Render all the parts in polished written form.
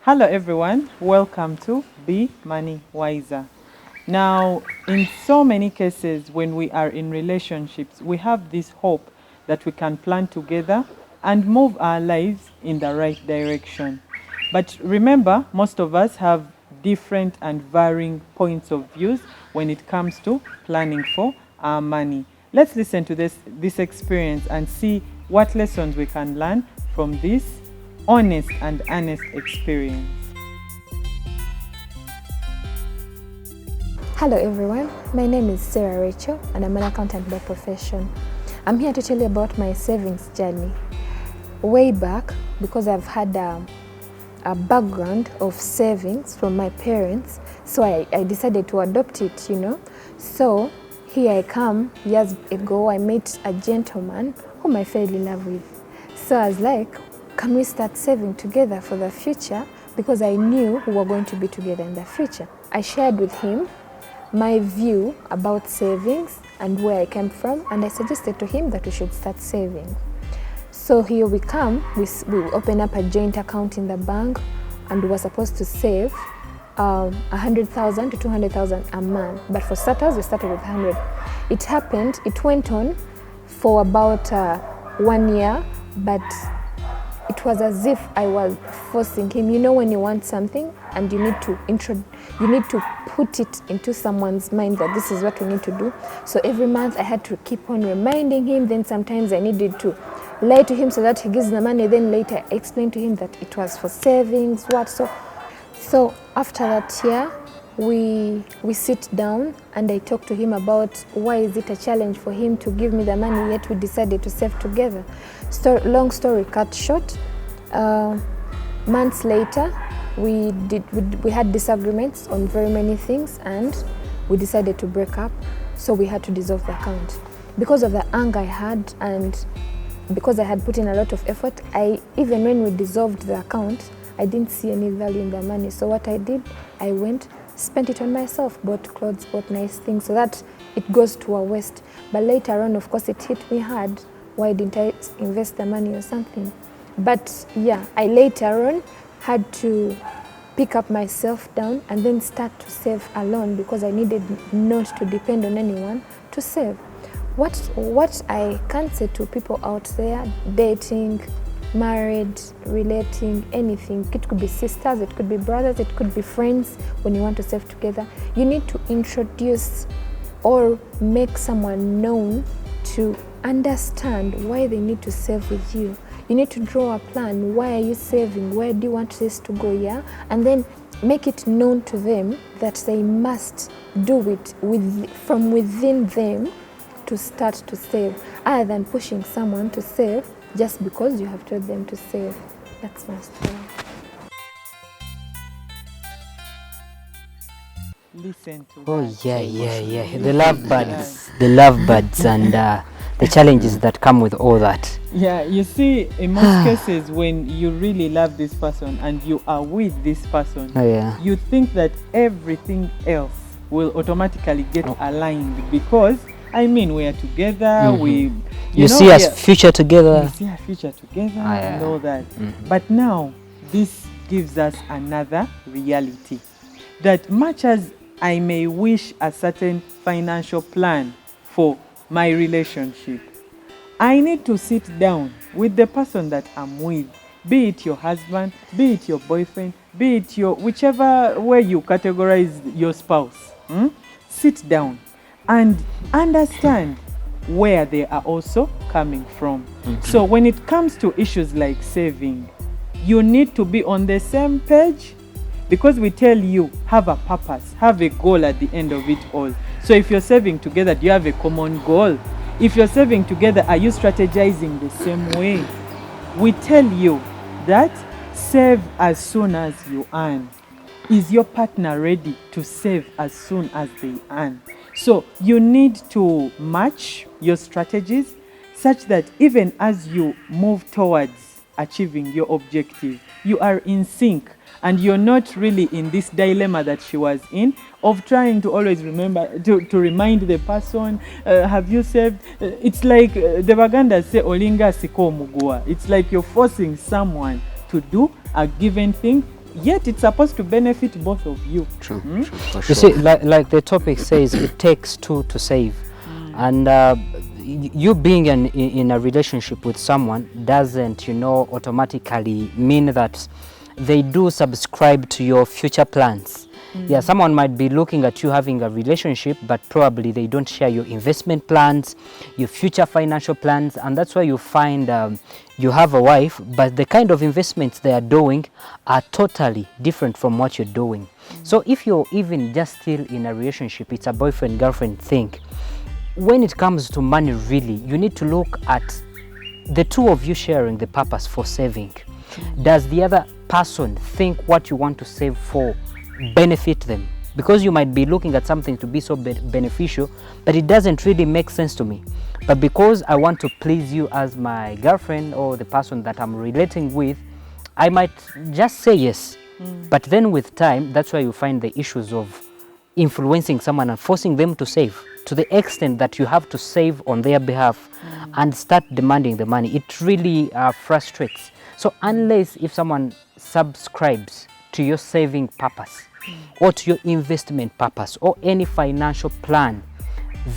Hello everyone, welcome to Be Money Wiser. Now, in so many cases when we are in relationships, we have this hope that we can plan together and move our lives in the right direction. But remember, most of us have different and varying points of views when it comes to planning for our money. Let's listen to this experience and see what lessons we can learn from this honest and honest experience. Hello everyone, my name is Sarah Rachel and I'm an accountant by profession. I'm here to tell you about my savings journey. Way back, because I've had a background of savings from my parents, so I decided to adopt it, So here I come, years ago I met a gentleman whom I fell in love with. So I was like, can we start saving together for the future? Because I knew we were going to be together in the future. I shared with him my view about savings and where I came from, and I suggested to him that we should start saving. So here we come, we open up a joint account in the bank, and we were supposed to save 100,000 to 200,000 a month. But for starters, we started with 100. It went on for about 1 year, but it was as if I was forcing him. You know when you want something and you need to put it into someone's mind that this is what we need to do. So every month I had to keep on reminding him. Then sometimes I needed to lie to him so that he gives the money. Then later I explained to him that it was for savings, So after that year, we sit down and I talk to him about why is it a challenge for him to give me the money, yet we decided to save together. Long story cut short, months later we had disagreements on very many things and we decided to break up, so we had to dissolve the account. Because of the anger I had and because I had put in a lot of effort, even when we dissolved the account, I didn't see any value in the money. So what I did, I went, spent it on myself, bought clothes, bought nice things, so that it goes to a waste. But later on, of course, it hit me hard. Why didn't I invest the money or something? But yeah, I later on had to pick up myself down and then start to save alone because I needed not to depend on anyone to save. What I can say to people out there, dating, married, relating, anything, it could be sisters, it could be brothers, it could be friends. When you want to save together, you need to introduce or make someone known to understand why they need to save with you. You need to draw a plan. Why are you saving? Where do you want this to go? Yeah, and then make it known to them that they must do it from within them to start to save, other than pushing someone to save just because you have told them to save. That's my story. Listen to Oh that. yeah. The lovebirds and the challenges that come with all that. Yeah, you see, in most cases, when you really love this person and you are with this person, you think that everything else will automatically get aligned because, we are together, you see our future together. We see our future together and all that. But now, this gives us another reality. That much as I may wish a certain financial plan for my relationship, I need to sit down with the person that I'm with, be it your husband, be it your boyfriend, be it your whichever way you categorize your spouse. Sit down and understand where they are also coming from. So when it comes to issues like saving, you need to be on the same page, because we tell you, have a purpose, have a goal at the end of it all. So if you're saving together, do you have a common goal? If you're saving together, are you strategizing the same way? We tell you that save as soon as you earn. Is your partner ready to save as soon as they earn? So you need to match your strategies such that even as you move towards achieving your objective, you are in sync and you're not really in this dilemma that she was in of trying to always remember to remind the person, have you saved? It's like the Bagandas say, olinga siko mugua. It's like you're forcing someone to do a given thing yet it's supposed to benefit both of you. True, true, for sure. You see, like the topic says, it takes two to save. And you being in a relationship with someone doesn't, automatically mean that they do subscribe to your future plans. Yeah, someone might be looking at you having a relationship, but probably they don't share your investment plans, your future financial plans, and that's why you find you have a wife, but the kind of investments they are doing are totally different from what you're doing. So if you're even just still in a relationship, it's a boyfriend-girlfriend thing. When it comes to money, really, you need to look at the two of you sharing the purpose for saving. Does the other person think what you want to save for benefit them? Because you might be looking at something to be so beneficial, but it doesn't really make sense to me. But because I want to please you as my girlfriend or the person that I'm relating with, I might just say yes. But then with time, that's why you find the issues of influencing someone and forcing them to save, to the extent that you have to save on their behalf and start demanding the money. It really frustrates. So unless if someone subscribes to your saving purpose or to your investment purpose or any financial plan,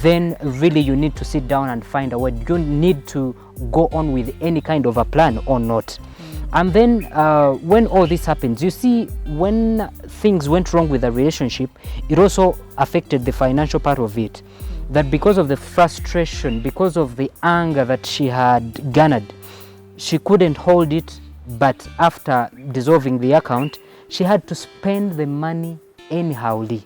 then really you need to sit down and find out whether you need to go on with any kind of a plan or not. And then when all this happens, you see, when things went wrong with the relationship, it also affected the financial part of it. That because of the frustration, because of the anger that she had garnered, she couldn't hold it, but after dissolving the account, she had to spend the money anyhowly.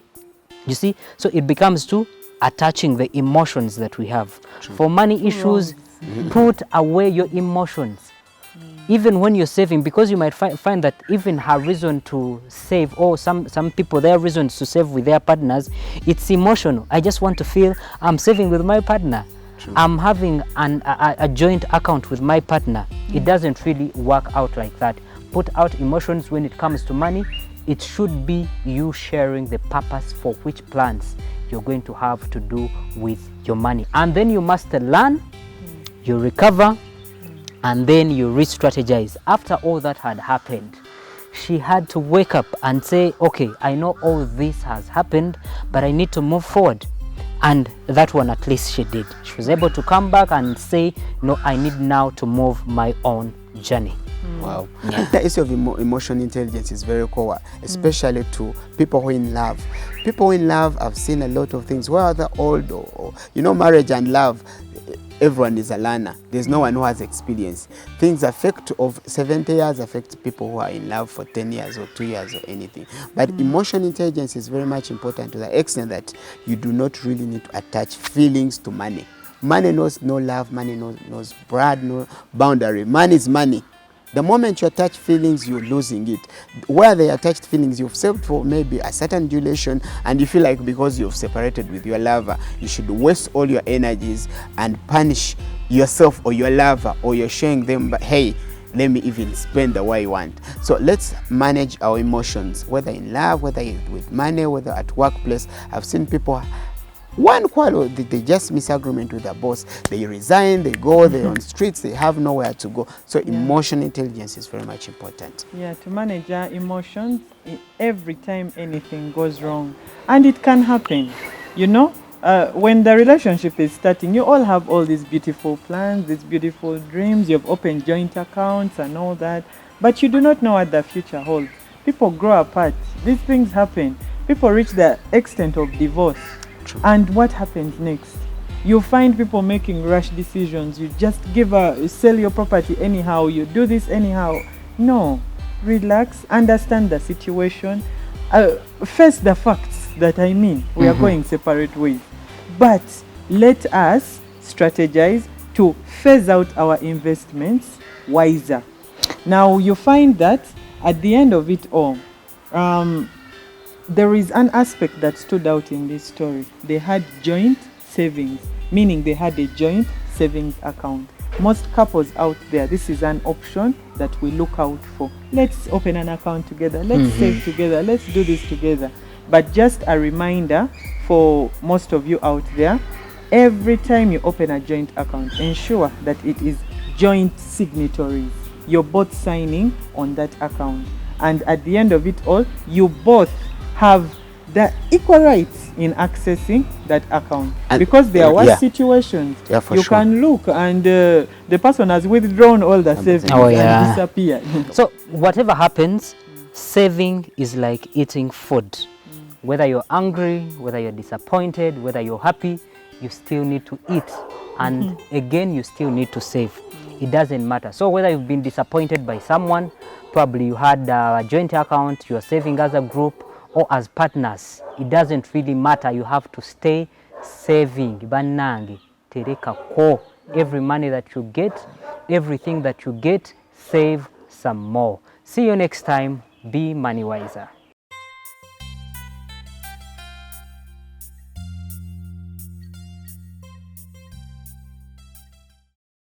You see, so it becomes to attaching the emotions that we have. True. For money issues, put away your emotions. Even when you're saving, because you might find that even her reason to save, or some people, their reasons to save with their partners, it's emotional. I just want to feel I'm saving with my partner. True. I'm having a joint account with my partner. It doesn't really work out like that. Put out emotions when it comes to money. It should be you sharing the purpose for which plans you're going to have to do with your money. And then you must learn, you recover, and then you re-strategize. After all that had happened, she had to wake up and say, okay, I know all this has happened, but I need to move forward. And that one, at least she did. She was able to come back and say, no, I need now to move my own journey. Wow. Yeah. The issue of emotional intelligence is very core, especially to people who are in love. People who are in love have seen a lot of things. Whether they're old or marriage and love, everyone is a learner. There's no one who has experience. Things affect of 70 years affect people who are in love for 10 years or 2 years or anything. But emotional intelligence is very much important to the extent that you do not really need to attach feelings to money. Money knows no love, money knows blood, no boundary. Money is money. The moment you attach feelings, you're losing it. Where they attached feelings, you've saved for maybe a certain duration, and you feel like because you've separated with your lover, you should waste all your energies and punish yourself or your lover, or you're showing them, but hey, let me even spend the way I want. So let's manage our emotions, whether in love, whether with money, whether at workplace. I've seen people, one quarrel, they just misagreement with their boss, they resign, they go, they're on streets, they have nowhere to go. So emotional intelligence is very much important. Yeah, to manage our emotions every time anything goes wrong. And it can happen, when the relationship is starting, you all have all these beautiful plans, these beautiful dreams, you've opened joint accounts and all that, but you do not know what the future holds. People grow apart, these things happen, people reach the extent of divorce. True. And what happens next? You find people making rash decisions. You just sell your property anyhow. You do this anyhow. No, relax, understand the situation, face the facts that we are going separate ways. But let us strategize to phase out our investments wiser. Now you find that at the end of it all, there is an aspect that stood out in this story. They had joint savings, meaning they had a joint savings account. Most couples out there, this is an option that we look out for. Let's open an account together. Let's save together. Let's do this together. But just a reminder for most of you out there, every time you open a joint account, ensure that it is joint signatories. You're both signing on that account. and at the end of it all, you both have the equal rights in accessing that account. And because there were situations you can look and the person has withdrawn all the savings and disappeared. So whatever happens, saving is like eating food. Whether you're angry, whether you're disappointed, whether you're happy, you still need to eat. And again, you still need to save. It doesn't matter. So whether you've been disappointed by someone, probably you had a joint account, you're saving as a group or as partners, it doesn't really matter. You have to stay saving. Banangi, tereka ko. Every money that you get, everything that you get, save some more. See you next time. Be money wiser.